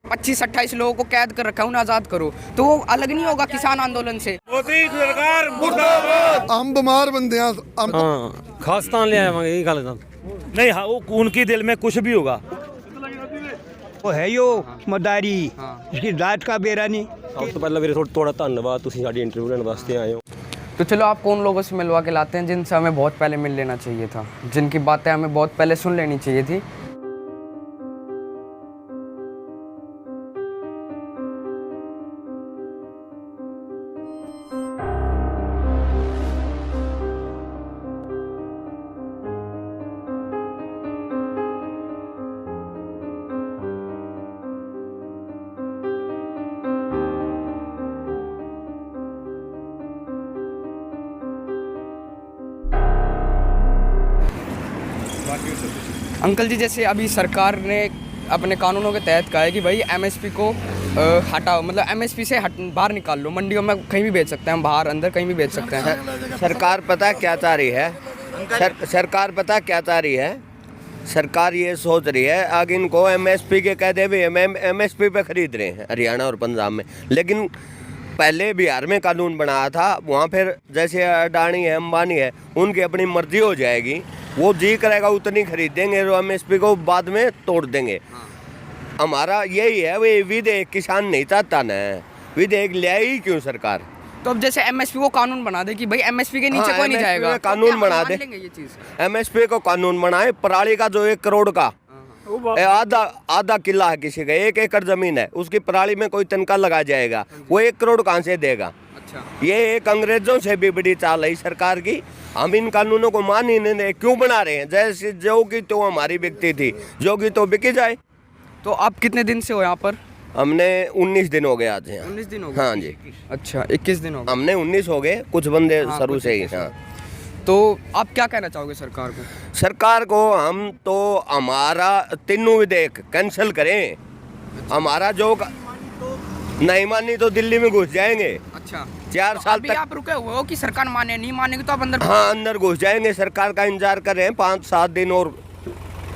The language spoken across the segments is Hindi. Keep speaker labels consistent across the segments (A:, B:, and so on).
A: 25-28 लोगों को कैद कर रखा है, उन्हें आज़ाद करो, तो वो अलग नहीं होगा किसान आंदोलन से।
B: मोदी सरकार मुर्दाबाद।
C: हम बीमार बंदे हैं।
D: हाँ खास्तान ले आवांगे यही गल
B: नहीं, हाँ वो उनके दिल में कुछ भी होगा।
E: वो है यो मदारी इसकी जात का बेरा नहीं।
D: सब तो पहले मेरे थोड़ा धन्यवाद, तुम साड़ी इंटरव्यू लेने वास्ते आए हो।
A: तो चलो आपको उन लोगों से मिलवा के लाते हैं जिनसे हमें बहुत पहले मिल लेना चाहिए था, जिनकी बातें हमें बहुत पहले सुन लेनी चाहिए थी। अंकल जी, जैसे अभी सरकार ने अपने कानूनों के तहत कहा है कि भाई एमएसपी को हटाओ, मतलब एमएसपी से बाहर निकाल लो, मंडियों में कहीं भी बेच सकते हैं, बाहर अंदर कहीं भी बेच सकते हैं।
F: सरकार पता क्या चाह रही है? सरकार पता क्या चाह रही है? सरकार ये सोच रही है आगे इनको एमएसपी के कह दे भी एमएसपी पे खरीद रहे हैं हरियाणा और पंजाब में, लेकिन पहले बिहार में कानून बनाया था, वहाँ फिर जैसे अडानी है, अंबानी है, उनकी अपनी मर्जी हो जाएगी, वो जी करेगा उतनी खरीदेंगे, जो एमएसपी को बाद में तोड़ देंगे। हमारा यही है, वो विधेयक किसान नहीं चाहता ना, विधेयक ले आई क्यों सरकार?
A: तो अब जैसे एमएसपी को कानून बना दे कि भाई एमएसपी के नीचे कोई नहीं जाएगा,
F: कानून बना दे,
A: ये चीज
F: एमएसपी को कानून बनाए। पराली का जो 1 करोड़ का आधा किला है किसी का, 1 एकड़ जमीन है, उसकी पराली में कोई तनख्वाह लगा जाएगा, वो 1 करोड़ कहाँ से देगा?
A: अच्छा,
F: ये एक अंग्रेजों से भी बड़ी चाल है सरकार की। हम इन कानूनों को मान ही नहीं, क्यों बना रहे हैं? जैसे जोगी तो हमारी बिकती थी, जोगी तो बिकी जाए।
A: तो आप कितने दिन से हो यहाँ पर?
F: हमने 19 दिन हो गए आज यहाँ।
A: 19 दिन हो गए?
F: हाँ जी।
A: अच्छा, 21 दिन हो गए।
F: हमने 19 हो गए, कुछ बंदे शुरू से ही। हाँ,
A: तो आप क्या कहना चाहोगे सरकार को?
F: सरकार को हम तो हमारा तीनों विधेयक कैंसिल करें। हमारा जो नहीं मानी तो दिल्ली में घुस जाएंगे।
A: अच्छा,
F: 4 साल
A: अभी
F: तक
A: आप रुके हुए हो कि सरकार माने, नहीं मानेगी तो आप अंदर?
F: हाँ, अंदर घुस जाएंगे। सरकार का इंतजार कर रहे हैं 5-7 दिन और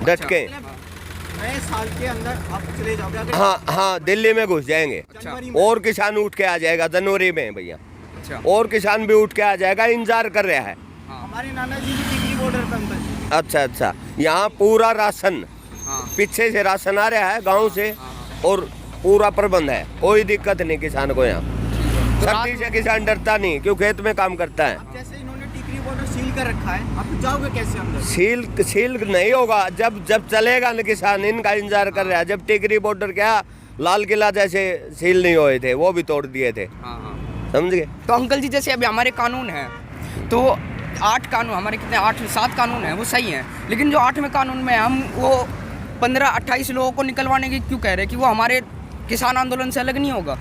F: डट के।
E: नए साल के अंदर आप चले जाओगे?
F: हाँ, दिल्ली में घुस जाएंगे।
A: अच्छा,
F: और किसान उठ के आ जाएगा जनवरी में भैया।
A: अच्छा,
F: और किसान भी उठ के आ जाएगा, इंतजार कर रहा है।
E: हमारे नाना जी भी टिकरी बॉर्डर पे अंदर।
F: अच्छा, यहाँ पूरा राशन,
A: हाँ,
F: पीछे से राशन आ रहा है गाँव से, और पूरा प्रबंध है, कोई दिक्कत नहीं किसान को। यहाँ सर्दी से किसान डरता नहीं, क्यों खेत में काम करता है।
E: जैसे इन्होंने टिकरी बॉर्डर सील कर रखा है, आप जाओगे कैसे अंदर?
F: सील नहीं होगा, जब चलेगा ना किसान, इनका इंतजार कर रहा है। जब टिकरी बॉर्डर क्या लाल किला जैसे सील नहीं हुए थे, वो भी तोड़ दिए थे। समझ गए?
A: तो अंकल जी, जैसे अभी हमारे कानून है, तो 8 कानून हमारे, कितने 8-7 कानून हैं, वो सही हैं, लेकिन जो 8वें कानून में हम वो 15-28 लोगों को निकलवाने की क्यों कह रहे हैं कि वो हमारे किसान आंदोलन से अलग नहीं होगा?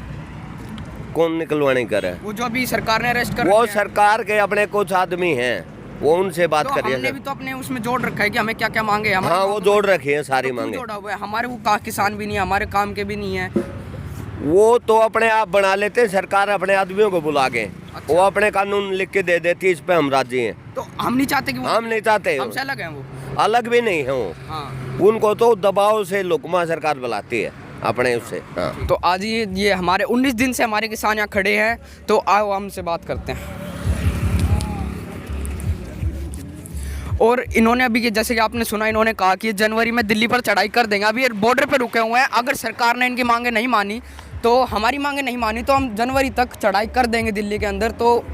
F: कौन निकलवाने कर रहा है?
A: वो जो अभी सरकार ने अरेस्ट कर
F: वो
A: रखे हैं।
F: सरकार के अपने कुछ आदमी हैं, वो उनसे बात
A: तो
F: करिए।
A: हमने भी तो अपने उसमें जोड़ रखा है कि हमें क्या क्या मांगे।
F: हाँ, वो जोड़ रखी है सारी
A: तो क्यों
F: मांगे।
A: जोड़ा हुआ है? हमारे वो किसान भी नहीं है, हमारे काम के भी नहीं है।
F: वो तो अपने आप बना लेते हैं, सरकार अपने आदमियों को बुला के।
A: अच्छा।
F: वो अपने कानून लिख के दे देती है, इस पे हम राजी हैं।
A: तो हम नहीं चाहते कि वो,
F: हम नहीं चाहते,
A: हमसे अलग हैं वो।
F: अलग भी नहीं है वो।
A: हाँ,
F: उनको तो दबाव से लुकमा सरकार बुलाती है अपने उससे। हाँ,
A: तो आज ये हमारे 19 दिन से हमारे किसान यहाँ खड़े हैं, तो आओ हमसे बात करते हैं। और इन्होंने अभी, जैसे कि आपने सुना, इन्होंने कहा कि जनवरी में दिल्ली पर चढ़ाई कर देंगे। अभी ये बॉर्डर पर रुके हुए हैं, अगर सरकार ने इनकी मांगे नहीं मानी, तो हमारी मांगे नहीं मानी, तो हम जनवरी तक चढ़ाई कर देंगे दिल्ली के अंदर। तो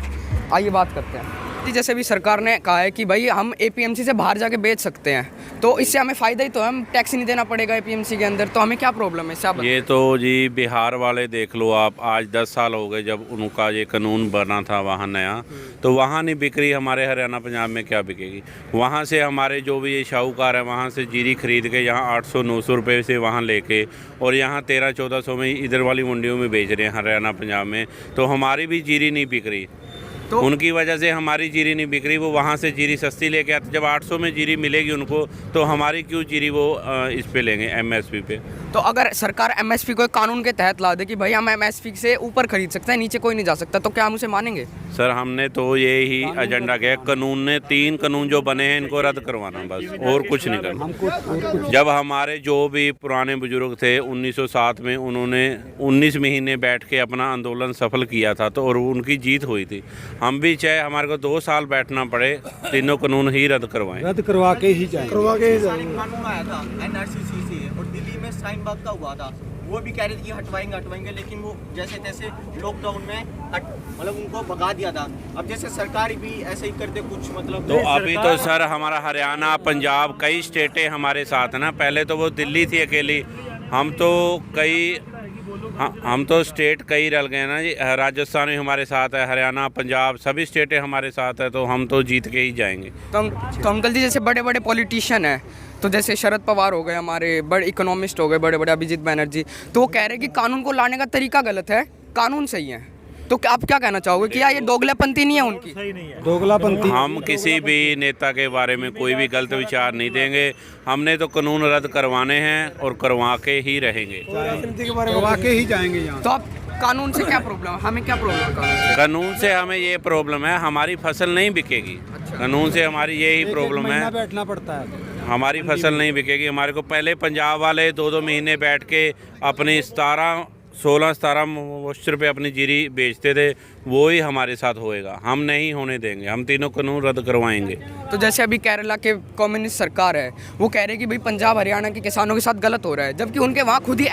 A: आइए बात करते हैं। जैसे भी सरकार ने कहा है कि भाई हम एपीएमसी से बाहर जाके बेच सकते हैं, तो इससे हमें फ़ायदा ही तो है, हम टैक्स नहीं देना पड़ेगा एपीएमसी के अंदर, तो हमें क्या प्रॉब्लम है इससे? आप
B: ये तो जी बिहार वाले देख लो आप, आज 10 साल हो गए जब उनका ये कानून बना था वहाँ नया, तो वहाँ नहीं बिक रही, हमारे हरियाणा पंजाब में क्या बिकेगी? वहाँ से हमारे जो भी ये शाहूकार है, वहाँ से जीरी खरीद के यहाँ 800-900 रुपये से वहाँ लेके, और यहाँ 1300-1400 में इधर वाली मंडियों में बेच रहे हैं हरियाणा पंजाब में, तो हमारी भी जीरी नहीं बिक रही। तो उनकी वजह से हमारी जीरी नहीं बिक रही, वो वहाँ से जीरी सस्ती लेके आते। जब 800 में जीरी मिलेगी उनको, तो हमारी क्यों जीरी वो इस पे लेंगे, एमएसपी पे?
A: तो अगर सरकार एमएसपी को एक कानून के तहत ला दे कि भाई हम एमएसपी से ऊपर खरीद सकते हैं, नीचे कोई नहीं जा सकता, तो क्या हम उसे मानेंगे?
B: सर हमने तो ये ही एजेंडा किया, कानून ने 3 कानून जो बने हैं इनको रद्द करवाना, बस और कुछ नहीं करना। जब हमारे जो भी पुराने बुजुर्ग थे 1907 में, उन्होंने 19 महीने बैठ के अपना आंदोलन सफल किया था, तो और उनकी जीत हुई थी। हम भी चाहे हमारे को 2 साल बैठना पड़े, तीनों कानून ही रद्द करवाएं।
E: रद्द करवा के ही जाएंगे।
C: कानून आया था एनआरसीसी से और दिल्ली में शाहीन बाग का हुआ था, वो भी कह रहे थे कि हटवाएंगे, लेकिन वो जैसे तैसे लॉकडाउन में मतलब उनको भगा दिया था। अब जैसे सरकार भी ऐसे ही कर दे कुछ, मतलब
B: तो अभी तो सर हमारा हरियाणा, पंजाब, कई स्टेटें हमारे साथ हैं ना। पहले तो वो दिल्ली थी अकेली, हम तो स्टेट कई रल गए ना जी। राजस्थान भी हमारे साथ है, हरियाणा, पंजाब, सभी स्टेटें हमारे साथ है, तो हम तो जीत के ही जाएंगे।
A: तो अंकल जी जैसे बड़े बड़े पॉलिटिशियन हैं, तो जैसे शरद पवार हो गए, हमारे बड़े इकोनॉमिस्ट हो गए बड़े बड़े, अभिजीत बनर्जी, तो वो कह रहे हैं कि कानून को लाने का तरीका गलत है, कानून सही है। तो आप क्या कहना चाहोगे कि ये दोगलापंथी नहीं है उनकी?
E: दोगलापंथी।
B: हम किसी भी नेता के बारे में कोई भी गलत विचार नहीं देंगे। हमने तो कानून रद्द करवाने हैं और करवा के ही रहेंगे,
E: करवा के ही जाएंगे यहाँ।
A: तो आप कानून से क्या प्रॉब्लम है? हमें क्या प्रॉब्लम है कानून से?
B: कानून से हमें ये प्रॉब्लम है, हमारी फसल नहीं बिकेगी। कानून से हमारी यही प्रॉब्लम है,
E: बैठना पड़ता है,
B: हमारी फसल नहीं बिकेगी। हमारे को पहले पंजाब वाले 2-2 महीने बैठ के अपनी 16-17 मॉइस्चर पे अपनी जीरी बेचते थे, वो ही हमारे साथ होएगा। हम नहीं होने देंगे, हम तीनों कानून रद्द करवाएंगे।
A: तो जैसे अभी केरला के कम्युनिस्ट सरकार है, वो कह रहे हैं कि भाई पंजाब हरियाणा के किसानों के साथ गलत हो रहा है, जबकि उनके वहाँ खुद ही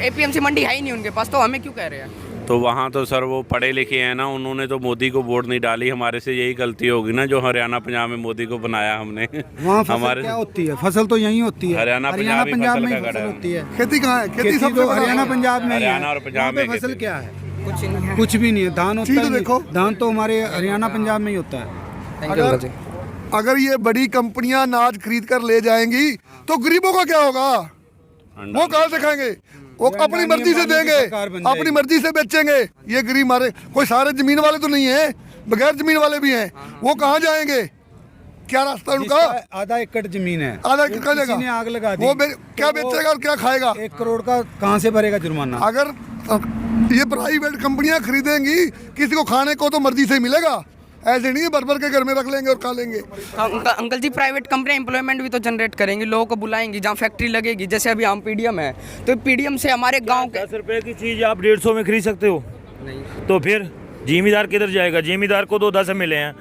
A: एपीएमसी मंडी है ही नहीं उनके पास, तो हमें क्यों कह रहे हैं?
B: तो वहाँ तो सर वो पढ़े लिखे हैं ना, उन्होंने तो मोदी को वोट नहीं डाली। हमारे से यही गलती होगी ना, जो हरियाणा पंजाब में मोदी को बनाया हमने।
E: वहाँ फसल
B: हमारे
E: क्या होती है? फसल तो यहीं होती है,
B: हरियाणा पंजाब
E: में
B: ही
E: ही
B: फसल
E: फसल होती है।
G: खेती कहाँ है? खेती सब
E: तो हरियाणा पंजाब में ही है।
B: हरियाणा और पंजाब में
E: फसल
B: खेती।
E: क्या है?
A: कुछ नहीं है।
E: कुछ भी नहीं है। धान होता
G: चीज़
E: है,
G: तो देखो।
E: धान तो हमारे हरियाणा पंजाब में ही होता है।
G: अगर ये बड़ी कंपनियां अनाज खरीद कर ले जाएंगी तो गरीबों का क्या होगा? वो कहाँ से खाएंगे? वो अपनी मर्जी से देंगे, अपनी मर्जी से बेचेंगे। ये गरीब हमारे कोई सारे जमीन वाले तो नहीं है, बगैर जमीन वाले भी हैं। वो कहाँ जाएंगे? क्या रास्ता है उनका?
E: आधा एकड़ जमीन है,
G: आधा एकड़ का
E: किसी ने आग लगा दी,
G: वो क्या बेचेगा और क्या खाएगा?
E: 1 करोड़ का कहाँ से भरेगा जुर्माना?
G: अगर ये प्राइवेट कंपनियां खरीदेंगी, किसी को खाने को तो मर्जी से ही मिलेगा, ऐसे नहीं भर भर के घर में रख लेंगे और खा लेंगे।
A: अंकल जी प्राइवेट कंपनी एम्प्लॉयमेंट भी तो जनरेट करेंगी, लोगों को बुलाएंगी, जहाँ फैक्ट्री लगेगी। जैसे अभी हम पीडीएम है, तो पीडीएम से हमारे गांव के
H: 10 रुपए की चीज़ आप 150 में खरीद सकते हो, तो फिर जिमीदार किधर जाएगा? जिमीदार को तो 10 मिले हैं,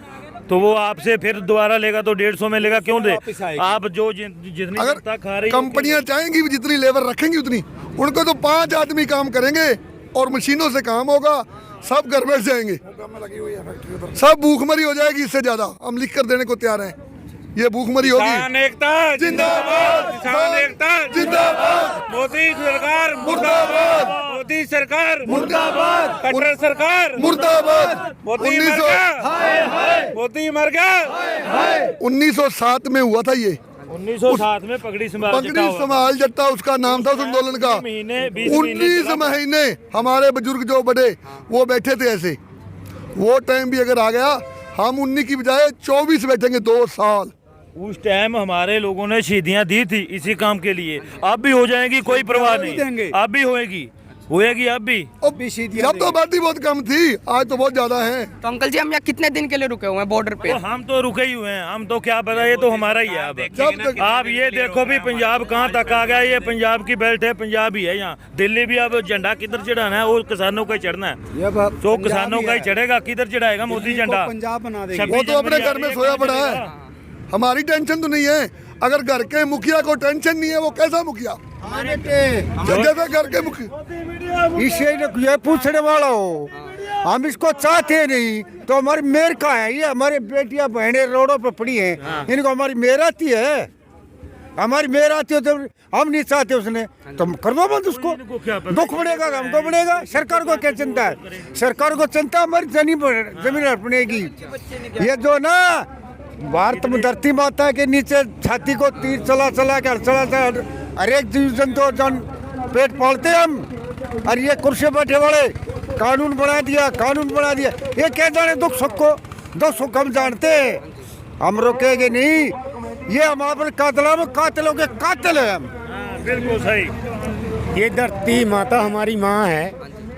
H: तो वो आपसे फिर दोबारा लेगा तो 150 में लेगा, क्यों दे? आप जो जितनी
G: अगर
H: खा रही
G: कंपनियां चाहेंगी जितनी लेबर रखेंगी उतनी, उनको तो 5 आदमी काम करेंगे और मशीनों से काम होगा, सब घर बैठ जाएंगे, सब भूखमरी हो जाएगी। इससे ज्यादा हम लिख कर देने को तैयार हैं। ये भूखमरी होगी।
B: किसान एकता
G: जिंदाबाद,
B: किसान एकता
G: जिंदाबाद,
B: मोदी सरकार
G: मुर्दाबाद,
B: मोदी सरकार
G: मुर्दाबाद,
B: कट्टर सरकार
G: मुर्दाबाद।
B: मोदी मर गया, मोदी मर गया।
G: 1907 में हुआ था ये,
H: 1907 में पगड़ी
G: संभाल जट्टा उसका नाम था उस आंदोलन का। 19 महीने हमारे बुजुर्ग जो बड़े वो बैठे थे ऐसे। वो टाइम भी अगर आ गया, हम 19 की बजाय 24 बैठेंगे 2 साल।
H: उस टाइम हमारे लोगों ने शहीदियाँ दी थी इसी काम के लिए। अब भी हो जाएंगी, कोई परवाह नहीं, अब भी होएगी अब भी।
G: जब तो आबादी बहुत कम थी, आज तो बहुत ज्यादा है।
A: तो अंकल जी हम यहाँ कितने दिन के लिए रुके हुए हैं बॉर्डर पे?
H: तो हम तो रुके ही हुए हैं, हम तो क्या पता, ये तो हमारा ही है। अब आप ये देखो भी पंजाब कहाँ तक आ गया। ये पंजाब की बेल्ट है, पंजाब ही है यहाँ। दिल्ली भी अब झंडा किधर चढ़ाना है? वो किसानों का ही चढ़ना है, तो किसानों का ही चढ़ेगा। किधर चढ़ाएगा मोदी झंडा?
E: पंजाब बना देगा।
G: वो तो अपने घर में सोया पड़ा है, हमारी टेंशन तो नहीं है। अगर घर के मुखिया को टेंशन नहीं है, वो कैसा मुखिया? जैसा घर के मुखिया
E: इसे ये पूछने वाला हो, हम इसको चाहते नहीं तो हमारी मेयर का है। ये हमारे बेटियां बहनें रोडों पर पड़ी हैं, इनको हमारी मेयर आती है। हमारी मेयर आती है तो हम नहीं चाहते उसने, तो कर दो बंद उसको। दुख बढ़ेगा हमको बढ़ेगा। सरकार को क्या चिंता है? सरकार को चिंता हमारी जमीन हड़पनेगी। ये जो ना भारत में धरती माता के नीचे छाती को तीर चला के हर एक जीव जंतु जन पेट पालते हम। और ये कुर्सी बैठे बड़े कानून बना दिया। ये क्या जाने दुख सुख हम जानते हैं, हम रोकेंगे नहीं। ये हम अपने कातिलों के कातिल है हम।
H: बिल्कुल सही।
I: ये धरती माता हमारी माँ है।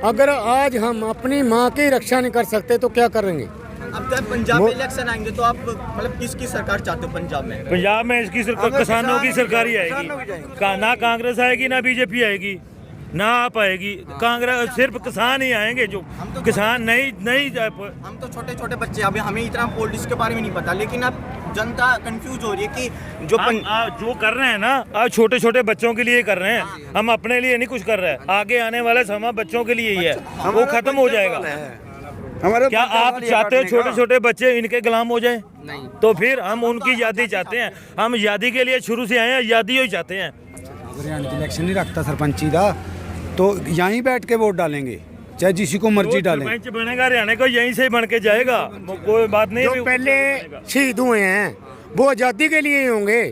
I: अगर आज हम अपनी माँ की रक्षा नहीं कर सकते तो क्या करेंगे?
C: अब जब पंजाब में इलेक्शन आएंगे तो आप मतलब किसकी सरकार चाहते हो पंजाब में?
H: पंजाब में इसकी किसानों की सरकार ही आएगी। ना कांग्रेस आएगी ना बीजेपी आएगी ना आप आएगी। कांग्रेस सिर्फ किसान ही आएंगे, जो किसान नहीं
C: हम तो छोटे छोटे बच्चे, अभी हमें इतना पॉलिटिक्स के बारे में नहीं पता, लेकिन अब जनता कंफ्यूज हो रही है कि
H: जो कर रहे हैं ना, आज छोटे छोटे बच्चों के लिए कर रहे हैं। हम अपने लिए नहीं कुछ कर रहे हैं। आगे आने वाला समय बच्चों के लिए ही है, वो खत्म हो जाएगा। क्या आप चाहते हो छोटे छोटे बच्चे इनके गुलाम हो जाएं?
A: नहीं।
H: तो फिर हम उनकी आज़ादी चाहते हैं। हम आज़ादी के लिए शुरू से आए हैं, आज़ादी ही चाहते हैं।
J: अगर यहाँ इलेक्शन नहीं रखता सरपंची का तो यहीं बैठ के वोट डालेंगे, चाहे जिसी को मर्जी डालें।
H: सरपंच बनेगा हरियाणा को यहीं से बन के जाएगा, कोई बात नहीं।
I: जो पहले शहीद हुए हैं वो आज़ादी के लिए ही होंगे।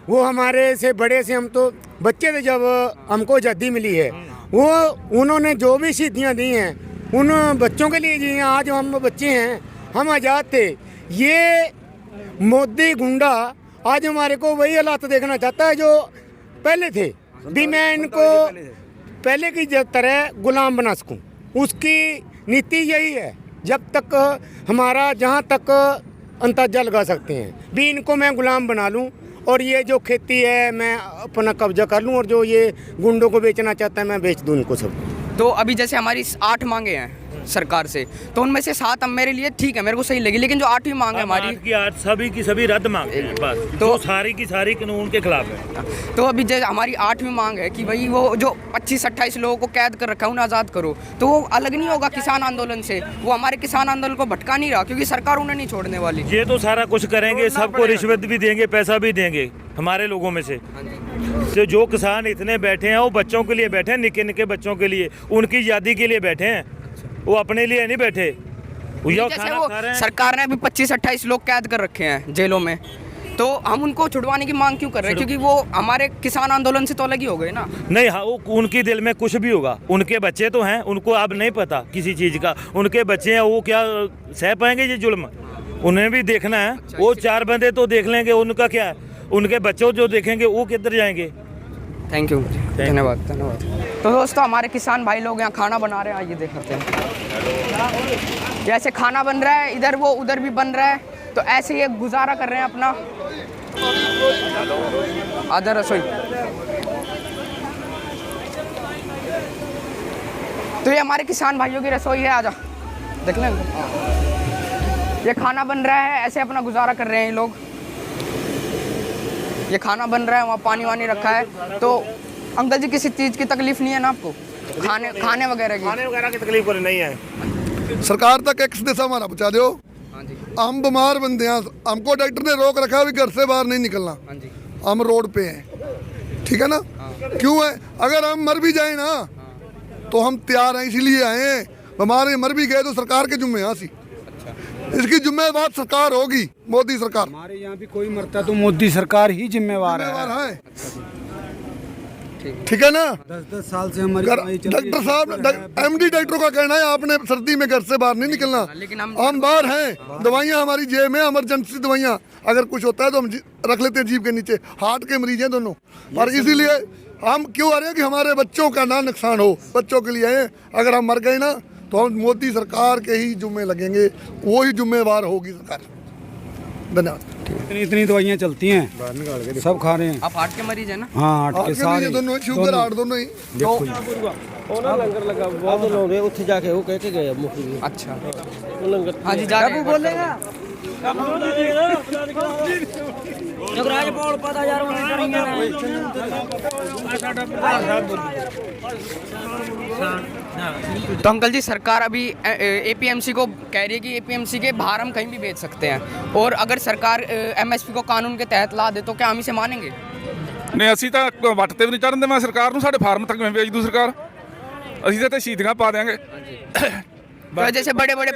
I: वो हमारे से बड़े से, हम तो बच्चे थे जब हमको आज़ादी मिली है। वो उन्होंने जो भी शहीदियाँ दी हैं उन बच्चों के लिए जी हैं। आज हम बच्चे हैं, हम आज़ाद थे। ये मोदी गुंडा आज हमारे को वही हालात देखना चाहता है जो पहले थे। भी मैं इनको पहले की तरह गुलाम बना सकूं, उसकी नीति यही है। जब तक हमारा जहां तक अंदाजा लगा सकते हैं भी इनको मैं गुलाम बना लूं, और ये जो खेती है मैं अपना कब्जा कर लूं, और जो ये गुंडों को बेचना चाहता है मैं बेच दूं इनको सब।
A: तो अभी जैसे हमारी 8 मांगे हैं सरकार से, तो उनमें से 7 अब मेरे लिए ठीक है, मेरे को सही लगी, लेकिन जो 8वीं मांग है हमारी,
H: 8 की 8 सभी की सभी रद्द मांगते हैं बस। तो सारी की सारी कानून के खिलाफ है।
A: तो अभी जैसे हमारी 8वीं मांग है कि भाई वो जो 25-28 लोगों को कैद कर रखा है उन्हें आज़ाद करो, तो वो अलग नहीं होगा किसान आंदोलन से। वो हमारे किसान आंदोलन को भटका नहीं रहा, क्योंकि सरकार उन्हें नहीं छोड़ने वाली।
H: ये तो सारा कुछ करेंगे, सबको रिश्वत भी देंगे, पैसा भी देंगे हमारे लोगों में से। तो जो किसान इतने बैठे हैं वो बच्चों के लिए बैठे हैं, निके निके बच्चों के लिए, उनकी आज़ादी के लिए बैठे हैं, वो अपने लिए नहीं बैठे।
A: जैसे वो सरकार ने अभी 25-28 लोग कैद कर रखे हैं जेलों में, तो हम उनको छुड़वाने की मांग क्यों कर रहे हैं? क्योंकि वो हमारे किसान आंदोलन से तो अलग ही हो गए ना।
H: नहीं, हाँ, वो उनके दिल में कुछ भी होगा। उनके बच्चे तो हैं, उनको अब नहीं पता किसी चीज़ का। उनके बच्चे हैं, वो क्या सह पाएंगे ये जुल्म? उन्हें भी देखना है। वो 4 बंदे तो देख लेंगे, उनका क्या है? उनके बच्चों जो देखेंगे वो किधर जाएंगे?
A: थैंक यू, धन्यवाद धन्यवाद। तो दोस्तों हमारे किसान भाई लोग यहाँ खाना बना रहे हैं, आइए दिखाते हैं। जैसे खाना बन रहा है, इधर वो उधर भी बन रहा है, तो ऐसे ये गुजारा कर रहे हैं अपना आधा रसोई। तो ये हमारे किसान भाइयों की रसोई है, आजा देख लें। ये खाना बन रहा है, ऐसे अपना गुजारा कर रहे हैं ये लोग। ये खाना बन रहा है, वहाँ पानी वानी रखा है। तो अंकल जी किसी चीज़ की तकलीफ नहीं है ना आपको? खाने वगैरह की
H: तकलीफ कोई नहीं है।
G: सरकार तक एक संदेशा हमारा पहुँचा दो। हम बीमार बंदे हैं, हमको डॉक्टर ने रोक रखा है, घर से बाहर नहीं निकलना। हम रोड पे हैं, ठीक है ना? क्यों है? अगर हम मर भी जाए ना तो हम तैयार हैं, इसीलिए आए हैं। बीमार मर भी गए तो सरकार के जुम्मे हैं। इसकी जिम्मेवार सरकार होगी, मोदी सरकार।
J: हमारे यहाँ भी कोई मरता तो मोदी सरकार ही जिम्मेवार है।
G: ठीक है ना?
J: 10-10 साल से हमारी
G: डॉक्टर साहब, MD डॉक्टरों का कहना है आपने सर्दी में घर से बाहर नहीं निकलना।
A: लेकिन
G: हम बाहर हैं, दवाइयाँ हमारी जेब में, इमरजेंसी दवाइयाँ। अगर कुछ होता है तो हम रख लेते हैं जीप के नीचे। हार्ट के मरीज हैं दोनों, और इसीलिए हम क्यों आ रहे हैं कि हमारे बच्चों का ना नुकसान हो। बच्चों के लिए आए। अगर हम मर गए ना तो हम मोदी सरकार के ही जुम्मे लगेंगे, वो ही जिम्मेवार होगी सरकार। धन्यवाद।
J: इतनी दवाइयाँ चलती हैं, सब खा रहे हैं।
A: आप हार्ट के मरीज है ना?
J: हाँ, हार्ट के सारे
G: दोनों, शुगर हार्ट दोनों ही।
J: देखो
D: लंगर लगा बहुत लोग उत्थे जाके वो कह के गए मुखी।
A: अच्छा,
D: लंगर
A: हाँ जी, जा रहे हैं। बोलेगा तो अंकल जी, सरकार अभी APMC को कह रही है कि APMC के बाहर हम कहीं भी बेच सकते हैं, और अगर सरकार MSP को कानून के तहत ला दे तो क्या हम इसे मानेंगे?
K: नहीं, ਅਸੀਂ ਤਾਂ ਵੱਟ ਤੇ ਵੀ ਨਹੀਂ ਚੜਨ ਦੇਵਾਂ ਸਰਕਾਰ ਨੂੰ। ਸਾਡੇ ਫਾਰਮ ਤੱਕ ਕਿਵੇਂ ਵੇਚ ਦੂ ਸਰਕਾਰ? ਅਸੀਂ ਤਾਂ ਸ਼ੀਤੀਆਂ ਪਾ ਦੇਾਂਗੇ।
A: तो जैसे बड़े बड़े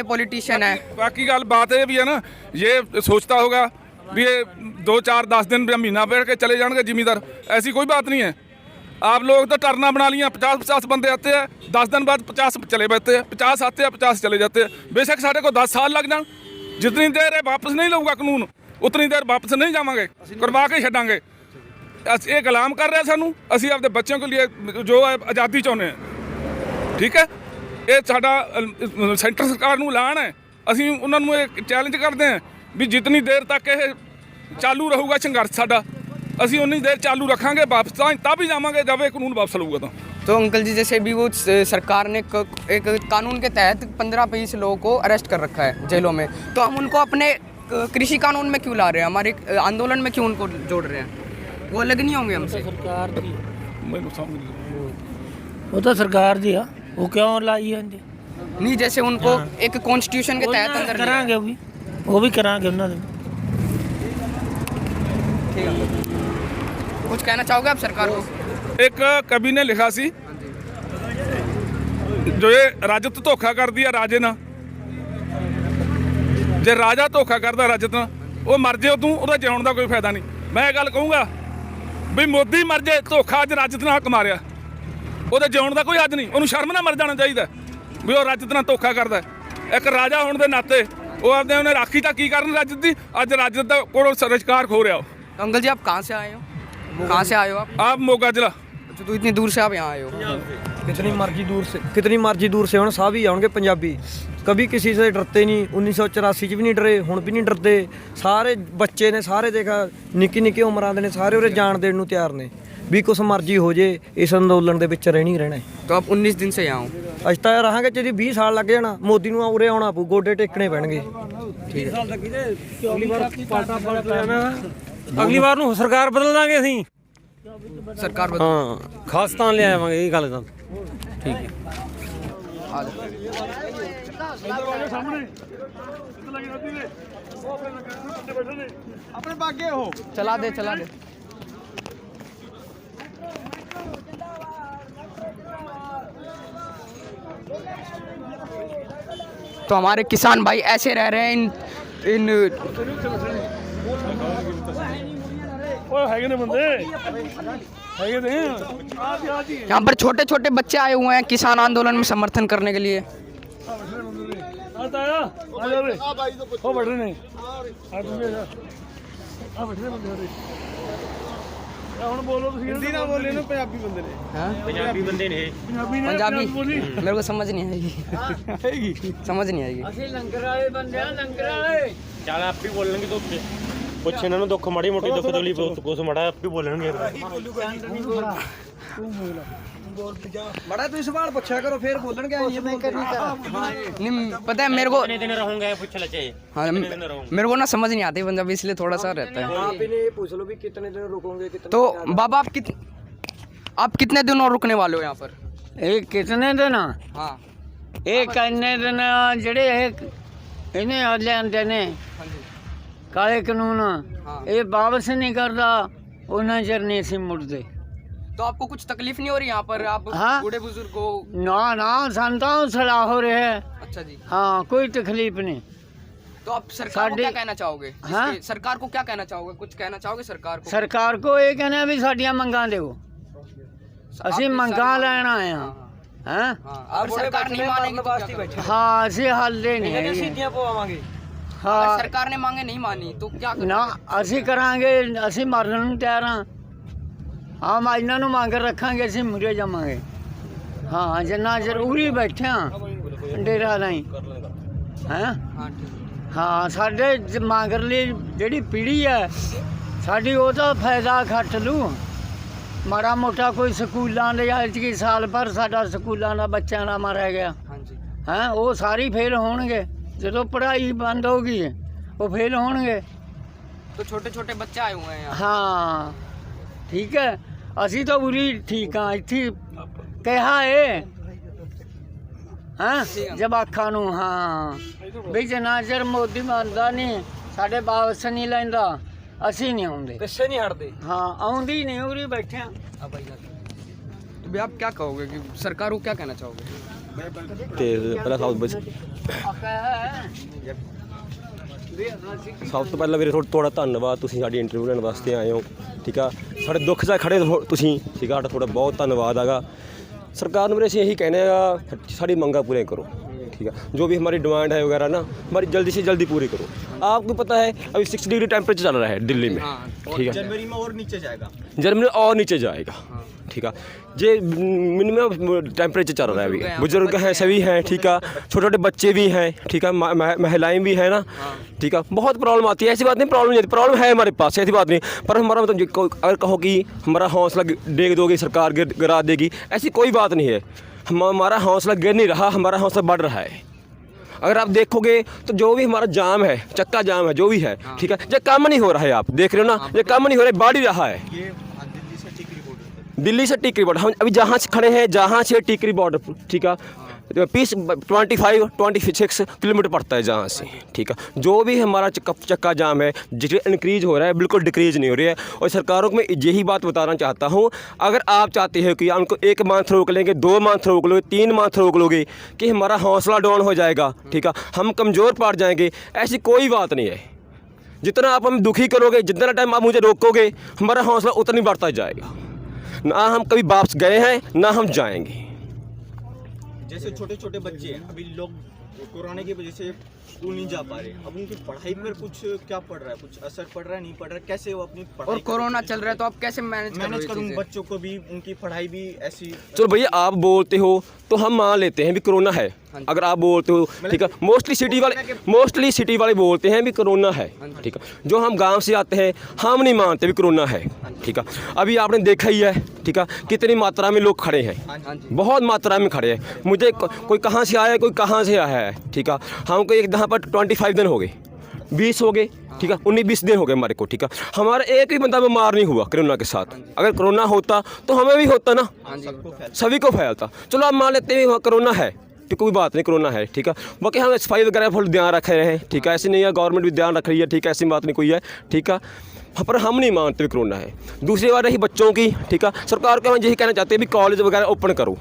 A: पॉलिटिशियन है।
K: बाकी गल बात ये भी है ना, ये सोचता होगा भी ये 2-4-10 दिन महीना बैठ के चले जाएंगे जिमीदार। ऐसी कोई बात नहीं है। आप लोग तो टर्ना बना लिया, 50-50 बंदे आते हैं, 10 दिन बाद 50 चले बैठते हैं, 50 आते हैं, 50 चले जाते हैं। बेशक साढ़े को 10 साल लग जाए, जितनी देर वापस नहीं लूँगा कानून उतनी देर वापस नहीं जावांगे, करवा के छड़ांगे। ਇਹ ਗੁਲਾਮ ਕਰ ਰਿਹਾ ਸਾਨੂੰ। ਅਸੀਂ ਆਪਦੇ ਬੱਚਿਆਂ के लिए ਜੋ ਹੈ ਆਜ਼ਾਦੀ ਚਾਹੁੰਦੇ ਹਾਂ। ਠੀਕ ਹੈ, ਇਹ ਸਾਡਾ ਸੈਂਟਰ ਸਰਕਾਰ ਨੂੰ ਐਲਾਨ ਹੈ। ਅਸੀਂ ਉਹਨਾਂ ਨੂੰ ਇਹ ਚੈਲੰਜ ਕਰਦੇ ਹਾਂ ਵੀ ਜਿੰਨੀ ਦੇਰ ਤੱਕ ਇਹ ਚਾਲੂ ਰਹੂਗਾ ਸੰਘਰਸ਼ ਸਾਡਾ, ਅਸੀਂ ਉਨੀ देर चालू रखेंगे। वापस तब ही जावांगे जब ये कानून वापस लूगा।
A: तो अंकल जी जैसे भी वो सरकार ने एक कानून के तहत 15-20 लोगों को अरेस्ट कर रखा है जेलों में, तो हम उनको अपने कृषि कानून में क्यों ला रहे हैं? हमारे आंदोलन में क्यों उनको जोड़ रहे हैं? वो अलग नहीं होंगे हमसे?
H: सरकार दी वो तो सरकार दी, वो क्यों लाई है?
A: नहीं, जैसे उनको एक कॉन्स्टिट्यूशन के तहत अंदर
H: करांगे, वो भी करांगे उन्होंने।
A: कुछ कहना चाहोगे आप सरकार को?
K: एक कवि ने लिखा सी जो ये राजत धोखा करदी है राजे ना, जे राजा धोखा करदा राजत ना, वो मर जाओ तू, ਉਹਦਾ ਜਿਉਣ ਦਾ ਕੋਈ ਫਾਇਦਾ ਨਹੀਂ। ਮੈਂ ਇਹ ਗੱਲ ਕਹੂੰਗਾ ਵੀ ਮੋਦੀ ਮਰ ਜੇ, ਧੋਖਾ ਅੱਜ ਰਾਜਤ ਨਾਲ ਹੱਕ ਮਾਰਿਆ, ਉਹਦੇ ਜਿਉਣ ਦਾ ਕੋਈ ਹੱਦ ਨਹੀਂ। ਉਹਨੂੰ ਸ਼ਰਮ ਨਾਲ ਮਰ ਜਾਣਾ ਚਾਹੀਦਾ ਵੀ ਉਹ ਰਾਜਤ ਨਾਲ ਧੋਖਾ ਕਰਦਾ। ਇੱਕ ਰਾਜਾ ਹੋਣ ਦੇ ਨਾਤੇ ਉਹ ਆਪਦੇ ਉਹਨੇ ਰਾਖੀ ਤਾਂ ਕੀ ਕਰਨ ਰਾਜਤ ਦੀ, ਅੱਜ ਰਾਜਤ ਦਾ ਕੋਲ ਸਰਕਾਰ ਖੋ ਰਿਹਾ।
A: अंकल जी आप कहाँ से आए हो? कहाँ से आए हो
K: आप मोगा जिला।
A: अच्छा, तो इतनी दूर से आप यहाँ आए हो?
L: कितनी मर्जी दूर से होना, सब ही आउणगे पंजाबी। कभी किसी से डरते नहीं, 1984 भी नहीं डरे, हुण भी नहीं डरते। सारे बच्चे ने, सारे देखा निक्की निक्की उम्रां दे ने, सारे उरे जान देण नूं तैयार ने भी कुछ मर्जी हो जे, इस अंदोलन दे विच रहणी रहना है।
A: तो आप 19 दिन से यहाँ हो?
L: अज तां रहांगे जे 20 साल लग जाना, मोदी नूं उरे आउणा पऊ, गोडे टेकणे पैणगे।
H: अगली बार ਨੂੰ ਸਰਕਾਰ ਬਦਲ ਦਾਂਗੇ ਅਸੀਂ।
A: सरकार
H: ਹਾਂ, ਖਾਸਤਾਨ ਲੈ ਆਵਾਂਗੇ, ਇਹ ਗੱਲ ਤਾਂ ਠੀਕ ਹੈ।
K: ਆਪਣੇ ਬਾਗੇ ਹੋ
A: चला दे। तो हमारे किसान भाई ऐसे रह रहे हैं इन यहाँ पर छोटे छोटे बच्चे आए हुए हैं किसान आंदोलन में समर्थन करने के लिए। पंजाबी मेरे को समझ नहीं आएगी, समझ नहीं आएगी।
D: ਚੱਲ ਆਪੇ ਬੋਲਣਗੇ ਤੋਂ ਪੁੱਛ ਇਹਨਾਂ ਨੂੰ ਦੁੱਖ ਮਾੜੀ ਮੋਟੀ ਦੁੱਖ ਤਕਲੀਫ ਕੁਛ ਮਾੜਾ ਆਪੇ ਬੋਲਣਗੇ।
L: बड़ा तू सवाल पूछा करो, फिर बोलणगे।
A: नहीं पता है मेरे को,
D: कितने दिन रहूंगा पूछ ले।
A: हाँ मेरे को ना समझ नहीं आती पंजाबी, इसलिए थोड़ा सा रहता है।
L: आप इन्हें पूछ लो भी कितने दिन रुकोगे, कितने।
A: तो बाबा आप कितने दिन और रुकने वाले हो यहाँ पर?
H: ਇਹ ਕਿਤਨੇ ਦਿਨ?
A: हाँ
H: ਇਹ ਕਿੰਨੇ ਦਿਨ ਜਿਹੜੇ ਇਹਨੇ ਲਿਆਂਦੇ ਨੇ ਕਾਲੇ ਕਾਨੂੰਨ, ਇਹ ਵਾਪਸ ਨਹੀਂ ਕਰਦਾ, ਉਹਨਾਂ ਚਿਰ ਨਹੀਂ ਅਸੀਂ ਮੁੜਦੇ।
A: तो आपको कुछ तकलीफ नहीं हो रही यहाँ पर? आप
H: हाँ?
A: बूढ़े बुजुर्ग हो?
H: ना ना, संता सलाह हो रहे है।
A: अच्छा जी।
H: हाँ, कोई तकलीफ नहीं।
A: तो आप सरकार को क्या कहना चाहोगे?
H: हाँ?
A: सरकार को क्या कहना चाहोगे? कुछ कहना चाहोगे सरकार को?
H: सरकार को ये कहना भी साडियां मंगां देवो, ਅਸੀਂ ਮੰਗਾਂ ਲੈਣ ਆਏ ਹਾਂ। हैं?
A: अगर सरकार नहीं मानेगी तो क्या करोगे?
H: हाँ, ਅਸੀਂ ਹੱਲੇ ਨਹੀਂ ਹੈਗੇ।
L: सीधियां पवावांगे।
A: अगर
H: हाँ
A: सरकार ने मांगे नहीं मानी तो क्या करोगे?
H: ਨਾ, ਅਸੀਂ ਕਰਾਂਗੇ, ਅਸੀਂ ਮਰਨ ਨੂੰ ਤਿਆਰ ਹਾਂ। ਹਾਂ, ਮੈਂ ਇਹਨਾਂ ਨੂੰ ਮੰਗ ਰੱਖਾਂਗੇ, ਅਸੀਂ ਮੁਰੇ ਜਾਵਾਂਗੇ। ਹਾਂ, ਜਿੰਨਾ ਜ਼ਰੂਰੀ ਬੈਠਿਆ ਡੇਰਾ ਨਹੀਂ ਹੈ।
A: हाँ ठीक।
H: ਹਾਂ, ਸਾਡੇ ਮਗਰਲੀ ਜਿਹੜੀ ਪੀੜ੍ਹੀ ਹੈ ਸਾਡੀ, ਉਹ ਤਾਂ ਫਾਇਦਾ ਖੱਟ ਲੂ। ਮਾੜਾ ਮੋਟਾ ਕੋਈ ਸਕੂਲਾਂ ਦੇ ਐਤਕੀ ਸਾਲ ਭਰ ਸਾਡਾ ਸਕੂਲਾਂ ਦਾ ਬੱਚਿਆਂ ਦਾ ਮਾਰਿਆ ਗਿਆ
A: हाँ जी।
H: ਹੈ, ਉਹ ਸਾਰੀ ਫੇਲ ਹੋਣਗੇ। ਜਦੋਂ ਪੜ੍ਹਾਈ ਬੰਦ ਹੋ ਗਈ ਉਹ ਫੇਲ ਹੋਣਗੇ।
A: तो छोटे छोटे बच्चे आए हुए हैं यहाँ।
H: ਹਾਂ, ਠੀਕ ਹੈ। ਅਸੀਂ ਤਾਂ ਉਰੀ ਠੀਕ ਹਾਂ, ਇੱਥੇ ਕਿਹਾ ਏ ਹਾਂ ਜਵਾਕਾਂ ਨੂੰ। ਹਾਂ ਵੀ ਜਿੰਨਾ ਚਿਰ ਮੋਦੀ ਮੰਨਦਾ ਨਹੀਂ, ਸਾਡੇ ਵਾਪਸ ਨਹੀਂ ਲੈਂਦਾ, ਅਸੀਂ ਨਹੀਂ ਆਉਂਦੇ,
L: पिछे नहीं हटते।
H: ਹਾਂ ਆਉਂਦੀ ਨਹੀਂ, ਉਰੀ ਬੈਠੇ ਹਾਂ।
A: तो भी आप क्या कहोगे कि सरकार को क्या कहना चाहोगे?
D: ਤੇ ਪਹਿਲਾਂ ਸਭ ਤੋਂ ਪਹਿਲਾਂ ਵੀਰੇ ਤੁਹਾਡਾ ਧੰਨਵਾਦ, ਤੁਸੀਂ ਸਾਡੀ ਇੰਟਰਵਿਊ ਲੈਣ ਵਾਸਤੇ ਆਏ ਹੋ। ਠੀਕ ਆ, ਸਾਡੇ ਦੁੱਖ 'ਚ ਖੜੇ ਤੁਸੀਂ ਸੀਗਾ, ਸਾਡਾ ਤੁਹਾਡਾ ਬਹੁਤ ਧੰਨਵਾਦ ਹੈਗਾ। ਸਰਕਾਰ ਨੂੰ ਵੀਰੇ ਅਸੀਂ ਇਹੀ ਕਹਿੰਦੇ ਆ, ਸਾਡੀ ਮੰਗਾਂ ਪੂਰੀਆਂ ਕਰੋ। ठीक है, जो भी हमारी डिमांड है वगैरह ना हमारी जल्दी से जल्दी पूरी करो। आपको पता है अभी 6 डिग्री टेम्परेचर चल रहा है दिल्ली में, ठीक है,
C: जनवरी में और नीचे जाएगा,
D: जनवरी में और नीचे जाएगा, ठीक है, ये मिनिमम टेम्परेचर चल रहा है अभी। बुजुर्ग हैं, सभी हैं, ठीक है, छोटे छोटे बच्चे भी हैं, ठीक है, महिलाएं भी हैं ना, ठीक है, बहुत प्रॉब्लम आती है। ऐसी बात नहीं प्रॉब्लम नहीं, प्रॉब्लम है हमारे पास, ऐसी बात नहीं, पर हमारा मतलब अगर कहो कि हमारा हौसला डेग दोगे सरकार गिरा देगी, ऐसी कोई बात नहीं है। हमारा हौसला गिर नहीं रहा, हमारा हौसला बढ़ रहा है। अगर आप देखोगे तो जो भी हमारा जाम है, चक्का जाम है, जो भी है, ठीक है, ये कम नहीं हो रहा है, आप देख रहे हो ना, ये कम नहीं हो रहा है, बढ़ ही रहा है। दिल्ली से टिकरी बॉर्डर, हम अभी जहाँ से खड़े हैं, जहाँ से टिकरी बॉर्डर, ठीक है, 25-26 किलोमीटर पड़ता है जहाँ से, ठीक है। जो भी हमारा चक्का जाम है, जितना इंक्रीज हो रहा है, बिल्कुल डिक्रीज नहीं हो रही है। और सरकारों को मैं यही बात बताना चाहता हूँ, अगर आप चाहते हो कि उनको 1 मंथ रोक लेंगे, 2 मंथ रोक लोगे, 3 मंथ रोक लोगे कि हमारा हौसला डाउन हो जाएगा, ठीक है, हम कमज़ोर पड़ जाएंगे, ऐसी कोई बात नहीं है। जितना आप हमें दुखी करोगे, जितना टाइम आप मुझे रोकोगे, हमारा हौसला उतना ही बढ़ता जाएगा। ना हम कभी वापस गए हैं, ना हम जाएंगे।
C: जैसे छोटे छोटे बच्चे हैं, अभी लोग कोरोना की वजह से स्कूल नहीं जा पा रहे, अब उनकी पढ़ाई पर कुछ क्या पड़ रहा है, कुछ असर पड़ रहा है, नहीं पड़ रहा है, कैसे वो अपनी पढ़ाई
A: और कोरोना चल रहा है तो आप कैसे मैनेज
C: करूँ, बच्चों को भी उनकी पढ़ाई भी ऐसी।
D: चलो भैया आप बोलते हो तो हम मान लेते हैं भी कोरोना है, अगर आप बोलते हो, ठीक है, मोस्टली सिटी वाले बोलते हैं भी कोरोना है, ठीक है, जो हम गांव से आते हैं हम नहीं मानते भी कोरोना है, ठीक है। अभी आपने देखा ही है, ठीक है, कितनी मात्रा में लोग खड़े हैं, बहुत मात्रा में खड़े हैं। मुझे कोई कहाँ से आया है, कोई कहाँ से आया है, ठीक है, हमको एक यहाँ पर 25 दिन हो गए, 20 हो गए, ठीक है, 19-20 दिन हो गए हमारे को, ठीक है, हमारा एक भी बंदा बीमार नहीं हुआ कोरोना के साथ। अगर कोरोना होता तो हमें भी होता ना, सभी को फैलता। चलो आप मान लेते हैं वहाँ कोरोना है, तो कोई बात नहीं, कोरोना है, ठीक है, बाकी हम सफाई वगैरह फुल ध्यान रख रहे हैं, ठीक है, ऐसे नहीं है, गवर्नमेंट भी ध्यान रख रही है, ठीक है, ऐसी बात नहीं कोई है, ठीक है, पर हम नहीं मानते भी कोरोना है। दूसरी बात रही बच्चों की, ठीक है, सरकार को हम यही कहना चाहते हैं भी कॉलेज वगैरह ओपन करो,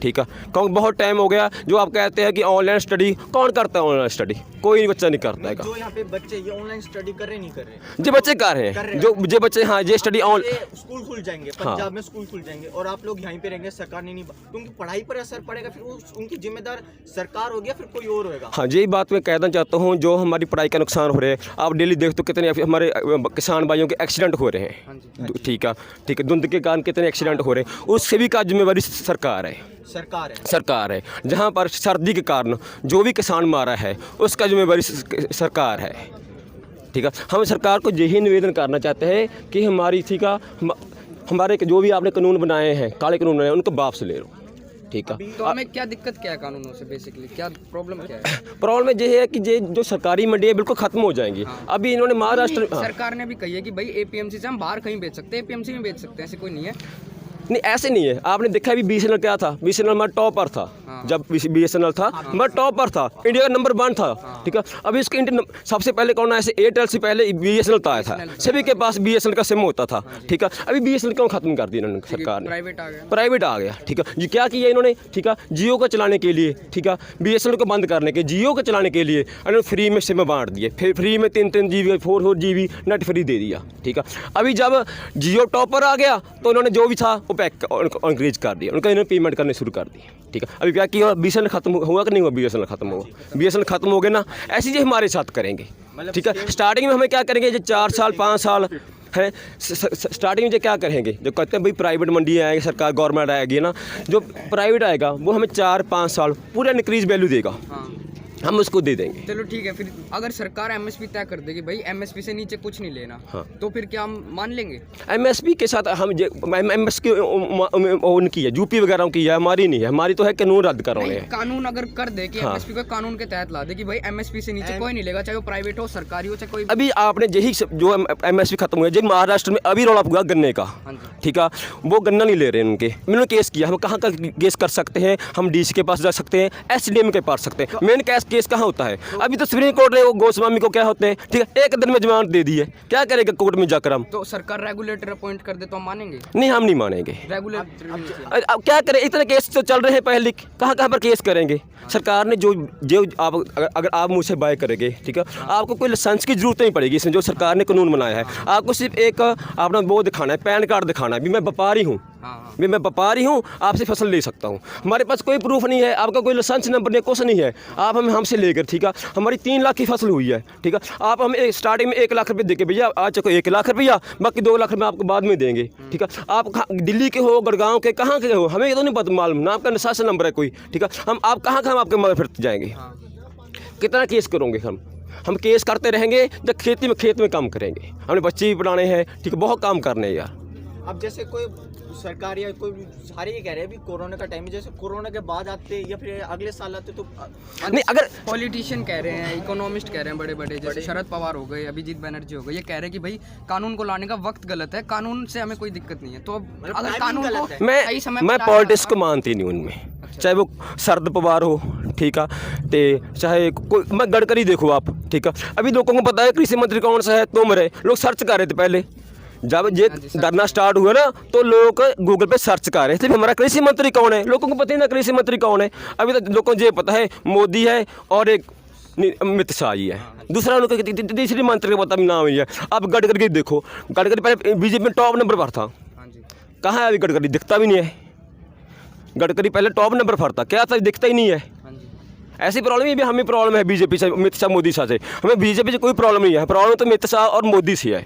D: ठीक है, क्योंकि बहुत टाइम हो गया, जो आप कहते हैं कि ऑनलाइन स्टडी, कौन करता है ऑनलाइन स्टडी? कोई बच्चा नहीं करता है।
C: जो यहाँ पे बच्चे ये ऑनलाइन स्टडी कर रहे नहीं कर रहे,
D: जो बच्चे कर रहे हैं, जो बच्चे, हाँ, ये स्टडी ऑन
C: स्कूल खुल जाएंगे, पंजाब में स्कूल खुल जाएंगे और आप लोग यहीं पे रहेंगे, सरकार ने नहीं, तो उनकी पढ़ाई पर असर पड़ेगा, फिर उनकी जिम्मेदार सरकार होगी या फिर कोई और होगा?
D: हाँ, यही बात मैं कहना चाहता हूँ, जो हमारी पढ़ाई का नुकसान हो रहा है, आप डेली देखते हो कितने हमारे किसान भाइयों के एक्सीडेंट हो रहे हैं, ठीक है, ठीक है, धुंध के कारण कितने एक्सीडेंट हो रहे हैं, उससे भी का जिम्मेवारी सरकार है। जहाँ पर सर्दी के कारण जो भी किसान मारा है उसका जिम्मेवारी सरकार है, ठीक है। हम सरकार को यही निवेदन करना चाहते हैं कि हमारी, ठीक है, हमारे जो भी आपने कानून बनाए हैं, काले कानून बनाए हैं, उनको वापस ले लो, ठीक है।
A: तो हमें क्या दिक्कत क्या है कानूनों से, बेसिकली क्या प्रॉब्लम क्या है?
D: प्रॉब्लम ये है कि ये जो सरकारी मंडी है बिल्कुल खत्म हो जाएंगी। अभी इन्होंने महाराष्ट्र,
A: सरकार ने भी कही है कि भाई एपीएमसी से हम बाहर कहीं बेच सकते हैं, एपीएमसी में बेच सकते हैं, ऐसे कोई नहीं है।
D: नहीं, ऐसे नहीं है। आपने देखा अभी BSNL क्या था, BSNL हमारा टॉपर था, जब BSNL था हमारा टॉपर था, इंडिया का नंबर 1 था, ठीक है। अभी इसके सबसे पहले कौन ऐसे एयरटेल से पहले BSNL तो आया था, सभी के पास BSNL का सिम होता था, ठीक है। अभी BSNL क्यों खत्म कर दिया इन्होंने, सरकार ने, प्राइवेट आ गया, ठीक है जी। क्या किया इन्होंने, ठीक है, जियो को चलाने के लिए, ठीक है, BSNL को बंद करने के, जियो को चलाने के लिए इन्होंने फ्री में सिम बांट दिए, फिर फ्री में 3-3 GB 4 GB नेट फ्री दे दिया, ठीक है। अभी जब जियो टॉपर आ गया तो इन्होंने जो भी था वो पैक इंक्रीज कर दिया, उनका इन्होंने पेमेंट करने शुरू कर दी, ठीक है। अभी क्या किया, BSNL खत्म हुआ कि नहीं हुआ? BSNL खत्म हुआ, BSNL खत्म हो गया ना, ऐसे ही हमारे साथ करेंगे, ठीक है। स्टार्टिंग में हमें क्या करेंगे, जो 4 साल 5 साल है, स्टार्टिंग में जो क्या करेंगे, जो कहते हैं भाई प्राइवेट मंडी आएगी, सरकार गवर्नमेंट आएगी ना, जो प्राइवेट आएगा वो हमें 4-5 साल पूरा इंक्रीज वैल्यू देगा, हम उसको दे देंगे।
A: चलो ठीक है, फिर अगर सरकार MSP तय कर देगी भाई MSP से नीचे कुछ नहीं लेना, हाँ, तो फिर क्या हम मान लेंगे? MSP
D: के साथ हम MSP उनकी है, यूपी वगैरह की है, हमारी नहीं है, हमारी तो है कानून रद्द करवाने हैं।
A: कानून अगर कर दे कि MSP को कानून के तहत ला दे कि भाई MSP से नीचे कोई नहीं लेगा, चाहे वो प्राइवेट हो, सरकारी हो, चाहे कोई।
D: अभी आपने यही जो MSP खत्म हुआ, जो महाराष्ट्र में अभी रौला हुआ गन्ने का, ठीक है, वो गन्ना नहीं ले रहे हैं उनके, मैंने केस किया, हम कहाँ का केस कर सकते हैं, हम DC के पास जा सकते हैं, SDM के पास सकते हैं, मेन केस कहाँ होता है? अभी तो सुप्रीम कोर्ट ने वो गोस्वामी को क्या होते हैं, ठीक है, 1 दिन में जमानत दे दी है, क्या करेगा कोर्ट में जाकर हम?
A: तो सरकार रेगुलेटर अपॉइंट कर दे तो हम मानेंगे?
D: नहीं, हम नहीं मानेंगे।
A: रेगुलेटर
D: अब क्या करें, इतने केस तो चल रहे हैं पहले, कहाँ पर केस करेंगे? सरकार ने जो आप अगर आप मुझसे बाय करेंगे, ठीक है, आपको कोई लाइसेंस की जरूरत नहीं पड़ेगी, इसमें जो सरकार ने कानून बनाया है, आपको सिर्फ एक अपना वो दिखाना है, पैन कार्ड दिखाना है भी मैं व्यापारी हूँ, मैं व्यापारी हूँ, आपसे फसल ले सकता हूँ। हमारे पास कोई प्रूफ नहीं है, आपका कोई लाइसेंस नंबर नहीं, कुछ नहीं है। आप हमसे लेकर, ठीक है, हमारी 3 लाख की फसल हुई है, ठीक है, आप हमें स्टार्टिंग में 1 लाख रुपये दे के भैया आज चको 1 लाख रुपया, बाकी 2 लाख रुपये आपको बाद में देंगे, ठीक है। आप दिल्ली के हो, गुड़गांव के, कहाँ के हो, हमें ये तो नहीं पता मालूम ना, आपका लाइसेंस नंबर है कोई, ठीक है। आप कहाँ हम आपके मदद फिरते जाएंगे? कितना केस करोगे हम केस करते रहेंगे जब खेत में काम करेंगे, हमने बच्चे भी पढ़ाने हैं, ठीक है, बहुत काम करने हैं यार।
C: अब जैसे कोई सरकार या कोई सारे ये कह रहे हैं अभी कोरोना का टाइम है, जैसे कोरोना के बाद आते या फिर अगले साल आते तो
D: नहीं, अगर
A: पॉलिटिशियन कह रहे हैं, इकोनॉमिस्ट कह रहे हैं, बड़े बड़े जैसे शरद पवार हो गए, अभिजीत बनर्जी हो गए, ये कह रहे हैं कि भाई कानून को लाने का वक्त गलत है, कानून से हमें कोई दिक्कत नहीं है। तो अगर कानून को सही समय
D: मैं पॉलिटिक्स को मानती नहीं उनमें, चाहे वो शरद पवार हो, ठीक है, तो चाहे कोई, मैं गडकरी देखो आप, ठीक है, अभी लोगों को पता है कृषि मंत्री कौन सा है, तोमर है, लोग सर्च कर रहे थे पहले जब ये डरना स्टार्ट हुआ ना, तो लोग गूगल पे सर्च कर रहे थे हमारा कृषि मंत्री कौन है, लोगों को पता ही ना कृषि मंत्री कौन है। अभी तो लोगों को ये पता है मोदी है और एक अमित शाह जी है, दूसरा उनको तीसरी मंत्री का पता भी नाम ही है। अब गडकरी देखो, गडकरी पहले बीजेपी में टॉप नंबर पर था, कहाँ है अभी गडकरी? दिखता भी नहीं है। गडकरी पहले टॉप नंबर पर था, क्या था? दिखता ही नहीं है। ऐसी प्रॉब्लम ही भी हमें प्रॉब्लम है बीजेपी से, अमित शाह मोदी शाह से, हमें बीजेपी से कोई प्रॉब्लम नहीं है, प्रॉब्लम तो अमित शाह और मोदी से है।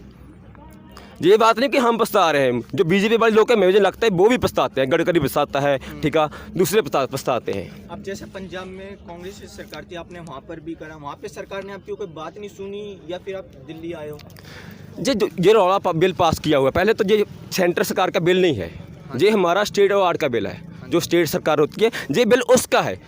D: ये बात नहीं कि हम पछता रहे हैं, जो बीजेपी वाले लोग हैं मुझे लगता है वो भी पछताते हैं, गडकरी पछताता है, ठीक है, दूसरे पछताते हैं।
C: अब जैसे पंजाब में कांग्रेस की सरकार थी, आपने वहाँ पर भी करा, वहाँ पे सरकार ने आपकी कोई बात नहीं सुनी या फिर आप दिल्ली आए हो?
D: ये रौला बिल पास किया हुआ है, पहले तो ये सेंटर सरकार का बिल नहीं है, ये हमारा स्टेट अवार्ड का बिल है, जो स्टेट सरकार होती है, ये बिल उसका है,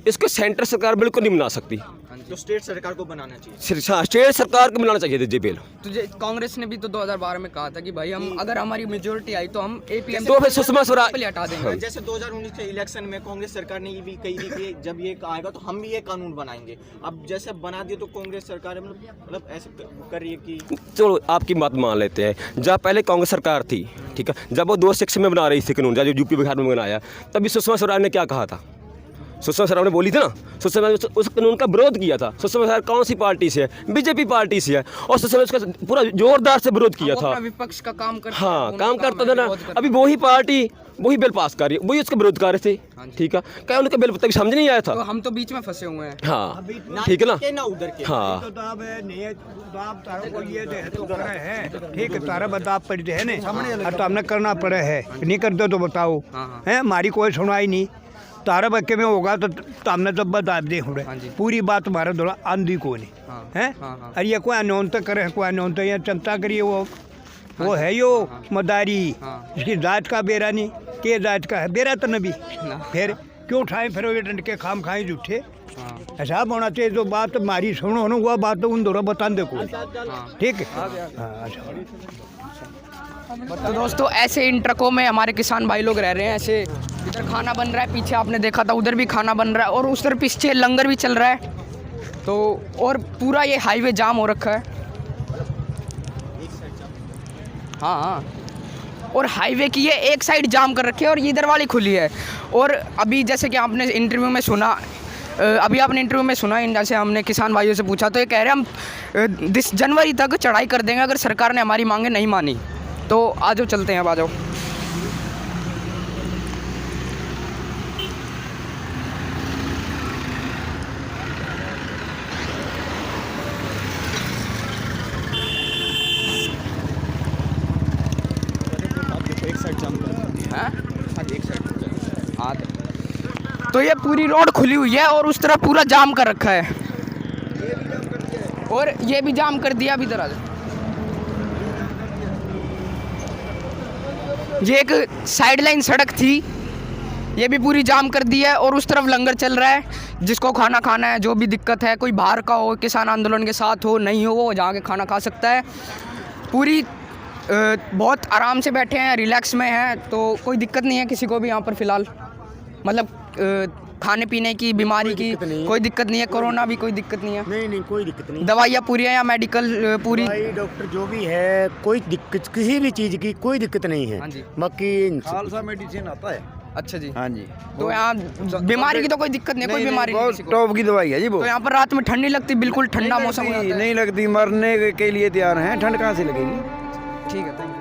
D: इसको सेंटर सरकार बिल्कुल नहीं बना सकती,
C: तो स्टेट सरकार को बनाना चाहिए।
D: स्टेट सरकार को बनाना चाहिए ये बिल।
A: तो कांग्रेस ने भी तो 2012 में कहा था कि भाई हम अगर हमारी मेजोरिटी आई तो हम एपीएम
D: तो फिर सुषमा स्वराज
A: हटा देंगे।
C: जैसे 2019 के इलेक्शन में कांग्रेस सरकार ने ये भी कही थी कि जब ये आएगा तो हम भी ये कानून बनाएंगे। अब जैसे बना दिए तो कांग्रेस सरकार मतलब ऐसे कर रही है कि
D: चलो आपकी बात मान लेते हैं, जब पहले कांग्रेस सरकार थी, ठीक है, जब वो 2 में बना रही थी कानून, जब यूपी बिहार में बनाया, तभी सुषमा स्वराज ने क्या कहा था? सुषमा स्वराज ने बोली थी ना, सुषमा उस कानून का विरोध किया था। सुषमा स्वराज कौन सी पार्टी से है? बीजेपी पार्टी से है, और सुषमा उसका पूरा जोरदार से विरोध किया था।
A: विपक्ष का काम करता,
D: हाँ, काम करता था ना। अभी वही पार्टी वही बिल पास कर रही है, वही उसका विरोध कर रहे थे, ठीक है, क्या उनका बिल तभी समझ नहीं आया था?
A: तो हम तो बीच में फंसे हुए हैं।
D: हाँ, ठीक है ना,
C: उधर के
D: हाँ,
E: ठीक है, तारा बता पड़ते है ना, तो हमने करना पड़ा है, नहीं कर दो तो बताओ, है हमारी कोई सुनवाई नहीं, तारा बक्के में होगा तो हमने तो बता दे हुए, पूरी बात तुम्हारे द्वारा आंधी को नहीं है। अरे ये कोई अनौनता करे, कोई अनौनता या चिंता करिए, वो है यो मदारी, इसकी जात का बेरा नहीं, के जात का है बेरा तो नबी, फिर क्यों उठाएं, फिर वो डंड के खाम खाएं झूठे, ऐसा होना चाहिए। जो बात हमारी सुनो ना, हुआ बात तो उन दोनों बता दे को, ठीक है।
A: तो दोस्तों ऐसे इन ट्रकों में हमारे किसान भाई लोग रह रहे हैं, ऐसे इधर खाना बन रहा है, पीछे आपने देखा था उधर भी खाना बन रहा है, और उस तरफ पीछे लंगर भी चल रहा है, तो और पूरा ये हाईवे जाम हो रखा है। हाँ, और हाईवे की ये एक साइड जाम कर रखी है और ये इधर वाली खुली है। और अभी जैसे कि आपने इंटरव्यू में सुना, जैसे हमने किसान भाइयों से पूछा, तो ये कह रहे हैं हम 10 जनवरी तक चढ़ाई कर देंगे अगर सरकार ने हमारी मांगे नहीं मानी। तो आ जाओ, चलते हैं, अब आ जाओ। तो ये पूरी रोड खुली हुई है और उस तरफ पूरा जाम कर रखा है, और ये भी जाम कर दिया। अभी तरह ये एक साइड लाइन सड़क थी, ये भी पूरी जाम कर दी है, और उस तरफ लंगर चल रहा है। जिसको खाना खाना है, जो भी दिक्कत है, कोई बाहर का हो, किसान आंदोलन के साथ हो, नहीं हो, वो जाके खाना खा सकता है। पूरी बहुत आराम से बैठे हैं, रिलैक्स में हैं, तो कोई दिक्कत नहीं है किसी को भी यहाँ पर फ़िलहाल, मतलब खाने पीने की, बीमारी की कोई दिक्कत नहीं है, कोरोना भी कोई दिक्कत नहीं है।
I: नहीं कोई दिक्कत नहीं,
A: दवाइयाँ पूरी हैं या मेडिकल पूरी,
I: डॉक्टर जो भी है, कोई दिक्कत किसी भी चीज़ की कोई दिक्कत नहीं है।
A: हाँ जी,
I: बाकी
E: खालसा मेडिसिन आता है।
A: अच्छा जी,
E: हाँ जी,
A: तो यहाँ बीमारी की तो कोई दिक्कत नहीं है, कोई बीमारी नहीं किसी को।
E: टॉप की दवाई है जी वो।
A: तो यहाँ पर रात में ठंडी लगती, बिल्कुल ठंडा मौसम हो जाता है।
E: नहीं लगती, मरने के लिए तैयार हैं, ठंड कहाँ से लगेगी।
A: ठीक है, थैंक यू।